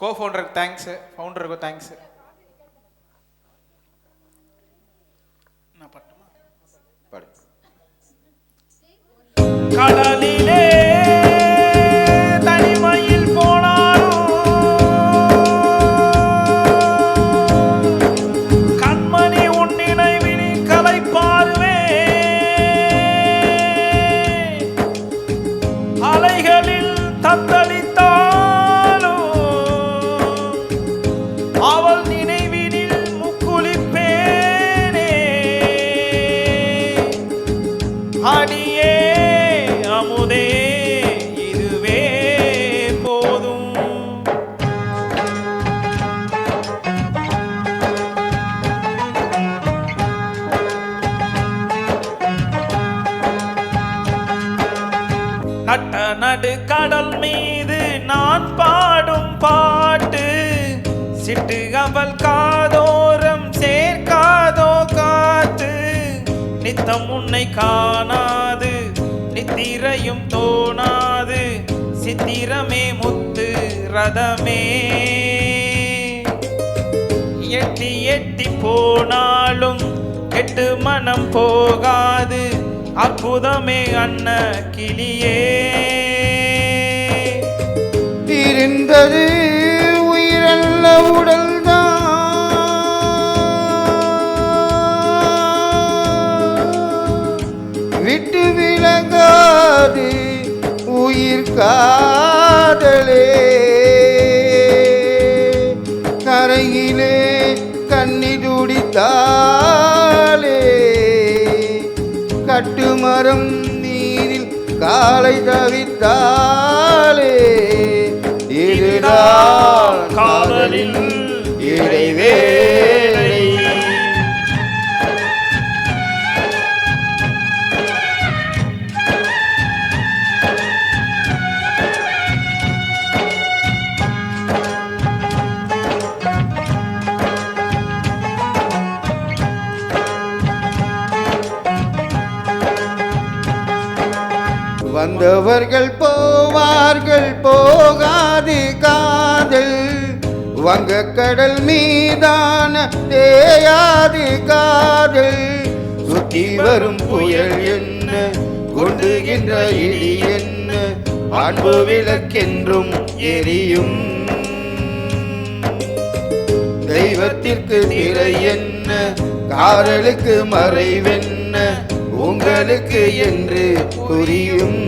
ஃபவுண்டருக்கு thanks, ஃபவுண்டருக்கு thanks. கடலிலே தனிமையில் போனாலும் கண்மணி உன் நினைவில் கலைப்பாருவே, அலைகளில் தத்தளித்தாலும் அவள் நினைவினில் முக்குளிப்பேனே. அடியே அமுதே இதுவே போதும். நட்ட நடு கடல் மீது நான் பாடும் பாட்டு, சிட்டு அவள் காதோரம் சேர்க்காதோ காத்து. நித்தம் உன்னை காணாது நித்திரையும் தோணாது, சித்திரமே முத்து ரதமே. எட்டி எட்டி போனாலும் கெட்டு மனம் போகாது, அற்புதமே அன்ன கிளியே. இருந்தது உயிரல்ல உடல்தான், விட்டு விலகாது உயிர் காதலே. கரையிலே கண்ணி துடித்தாலே, கட்டுமரம் நீரில் காலை தவித்தாலே. இதுதான் காதலின் இடைவேளை. வந்தவர்கள் போவார்கள் போகாது காதல், வங்கக்கடல் மீதான தேயாது காதல். சுற்றி வரும் புயல் என்ன கொண்டுகின்ற இடி என்ன, அன்பு விளக்கென்றும் எரியும். தெய்வத்திற்கு திரை என்ன, காதலுக்கு மறைவென்ன, உங்களுக்கு என்று புரியும்.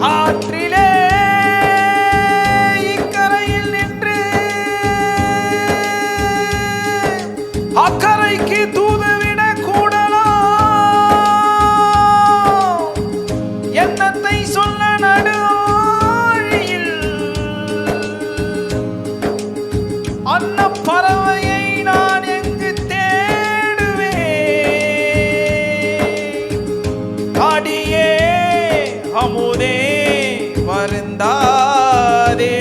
ஆற்றிலே இக்கரையில் நின்று அக்கரைக்கு தூதுவிட கூடலாம், எண்ணத்தை சொல்ல நடுவாழியில் அன்ன பறவையை நான் எங்கு அடியே அமுதே வருந்தாதே.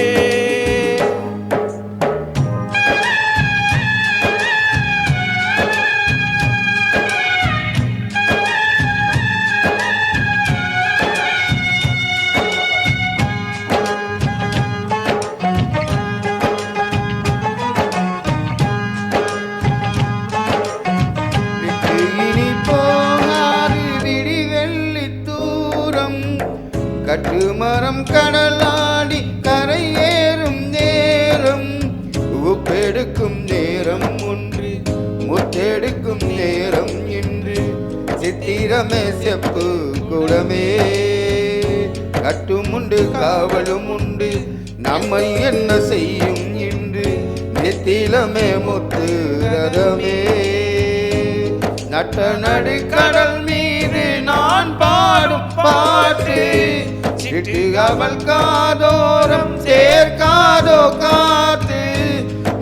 கட்டுமரம் கடலாடி கரையேறும் நேரம், உப்பெடுக்கும் நேரம் ஒன்று முத்தெடுக்கும் நேரம் என்று. சித்திரமே செப்பு குடமே, கட்டும் உண்டு காவலும் உண்டு, நம்மை என்ன செய்யும் என்று. நெத்திலமே முத்து ரதமே, நட்ட நடு கடல் மீது நான் பாடும் பாட்டு, சிட்டு அவள் காதோரம் சேர்க்காதோ காத்து.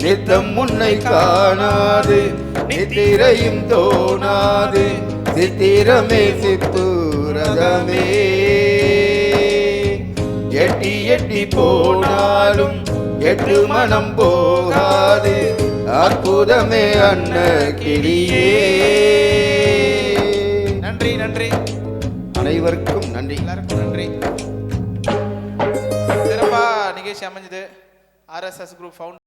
நித்தம் உன்னை காணாது நித்திரையும் தோணாது, சித்திரமே சிப்பு ரதமே. எட்டி எட்டி போனாலும் எட்டு மனம் போகாது, அற்புதமே அன்ன கிளியே. நன்றி நன்றி, அனைவருக்கும் நன்றி. எல்லாருக்கும் நன்றி. சிறப்பா நிகழ்ச்சி அமைஞ்சது. RSS group founder